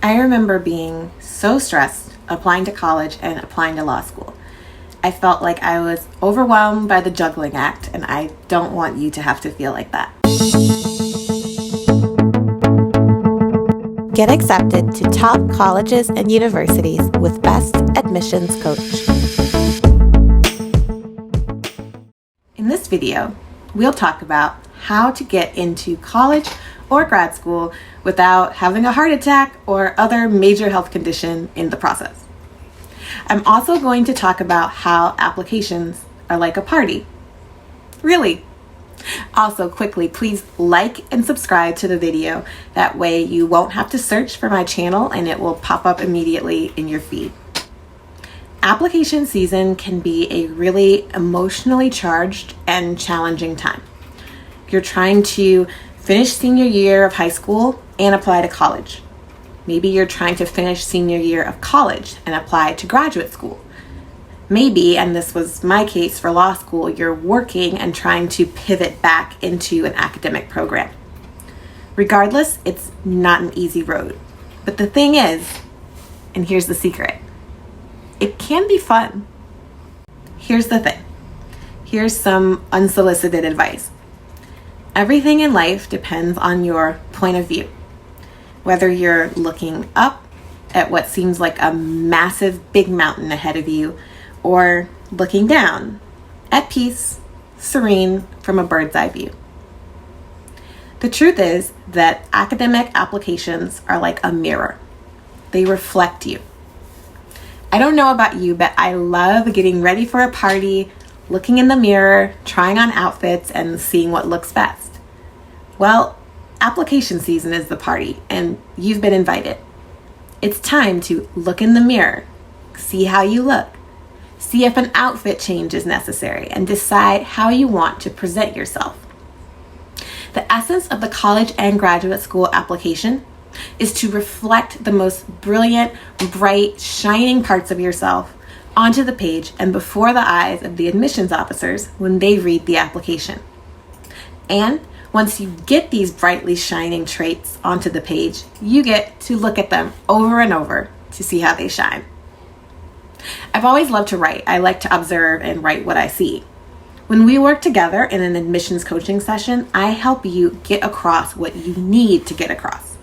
I remember being so stressed applying to college and applying to law school. I felt like I was overwhelmed by the juggling act, and I don't want you to have to feel like that. Get accepted to top colleges and universities with Best Admissions Coach. In this video, we'll talk about how to get into college or grad school without having a heart attack or other major health condition in the process. I'm also going to talk about how applications are like a party. Really. Also, quickly, please like and subscribe to the video. That way you won't have to search for my channel and it will pop up immediately in your feed. Application season can be a really emotionally charged and challenging time. You're trying to finish senior year of high school and apply to college. Maybe you're trying to finish senior year of college and apply to graduate school. Maybe, and this was my case for law school, you're working and trying to pivot back into an academic program. Regardless, it's not an easy road. But the thing is, and here's the secret, it can be fun. Here's the thing. Here's some unsolicited advice. Everything in life depends on your point of view. Whether you're looking up at what seems like a massive big mountain ahead of you, or looking down at peace, serene from a bird's eye view. The truth is that academic applications are like a mirror. They reflect you. I don't know about you, but I love getting ready for a party, looking in the mirror, trying on outfits, and seeing what looks best. Well, application season is the party, and you've been invited. It's time to look in the mirror, see how you look, see if an outfit change is necessary, and decide how you want to present yourself. The essence of the college and graduate school application is to reflect the most brilliant, bright, shining parts of yourself onto the page and before the eyes of the admissions officers when they read the application. And once you get these brightly shining traits onto the page, you get to look at them over and over to see how they shine. I've always loved to write. I like to observe and write what I see. When we work together in an admissions coaching session, I help you get across what you need to get across.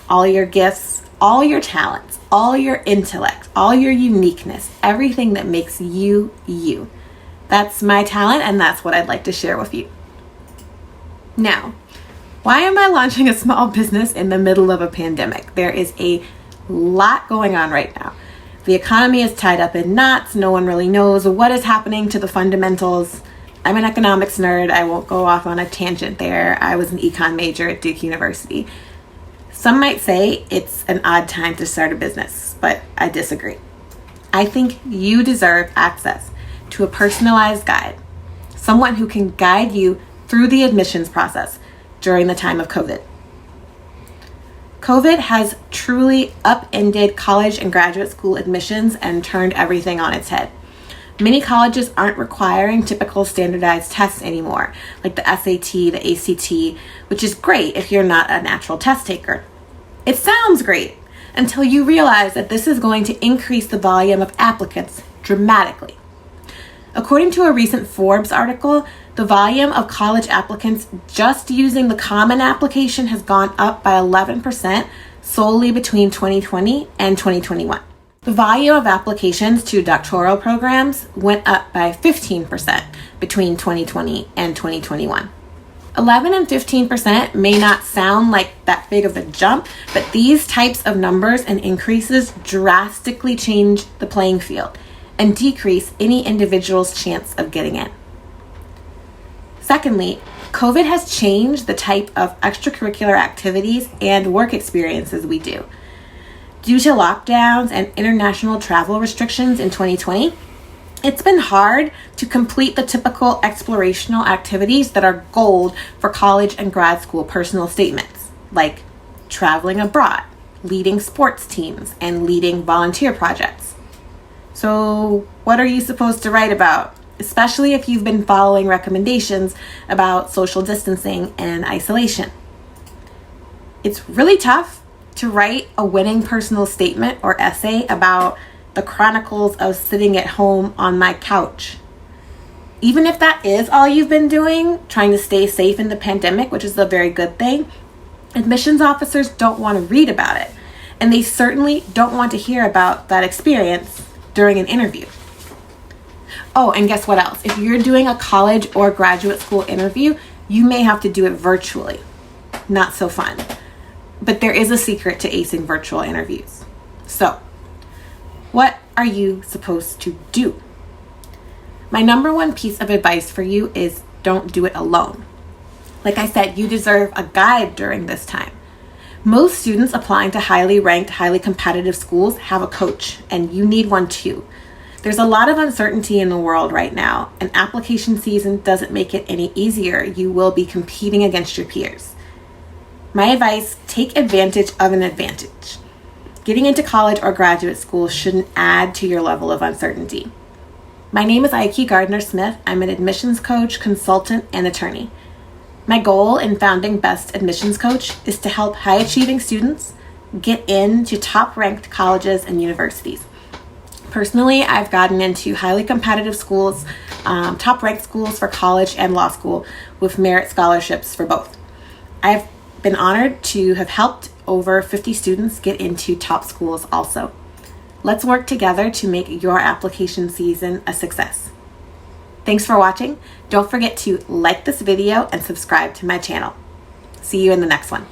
All your gifts, all your talents, all your intellect, all your uniqueness, everything that makes you, you. That's my talent, and that's what I'd like to share with you. Now, why am I launching a small business in the middle of a pandemic? There is a lot going on right now. The economy is tied up in knots. No one really knows what is happening to the fundamentals. I'm an economics nerd. I won't go off on a tangent there. I was an econ major at Duke University. Some might say it's an odd time to start a business, but I disagree. I think you deserve access to a personalized guide, someone who can guide you through the admissions process during the time of COVID. COVID has truly upended college and graduate school admissions and turned everything on its head. Many colleges aren't requiring typical standardized tests anymore, like the SAT, the ACT, which is great if you're not a natural test taker. It sounds great until you realize that this is going to increase the volume of applicants dramatically. According to a recent Forbes article, the volume of college applicants just using the common application has gone up by 11% solely between 2020 and 2021. The volume of applications to doctoral programs went up by 15% between 2020 and 2021. 11 and 15% may not sound like that big of a jump, but these types of numbers and increases drastically change the playing field and decrease any individual's chance of getting in. Secondly, COVID has changed the type of extracurricular activities and work experiences we do. Due to lockdowns and international travel restrictions in 2020, it's been hard to complete the typical explorational activities that are gold for college and grad school personal statements, like traveling abroad, leading sports teams, and leading volunteer projects. So, what are you supposed to write about? Especially if you've been following recommendations about social distancing and isolation. It's really tough to write a winning personal statement or essay about the chronicles of sitting at home on my couch. Even if that is all you've been doing, trying to stay safe in the pandemic, which is a very good thing, admissions officers don't want to read about it. And they certainly don't want to hear about that experience during an interview. Oh, and guess what else? If you're doing a college or graduate school interview, you may have to do it virtually. Not so fun. But there is a secret to acing virtual interviews. So, what are you supposed to do? My number one piece of advice for you is don't do it alone. Like I said, you deserve a guide during this time. Most students applying to highly ranked, highly competitive schools have a coach, and you need one too. There's a lot of uncertainty in the world right now, and application season doesn't make it any easier. You will be competing against your peers. My advice, take advantage of an advantage. Getting into college or graduate school shouldn't add to your level of uncertainty. My name is Ike Gardner-Smith. I'm an admissions coach, consultant, and attorney. My goal in founding Best Admissions Coach is to help high-achieving students get into top-ranked colleges and universities. Personally, I've gotten into highly competitive schools, top-ranked schools for college and law school with merit scholarships for both. I've been honored to have helped over 50 students get into top schools also. Let's work together to make your application season a success. Thanks for watching. Don't forget to like this video and subscribe to my channel. See you in the next one.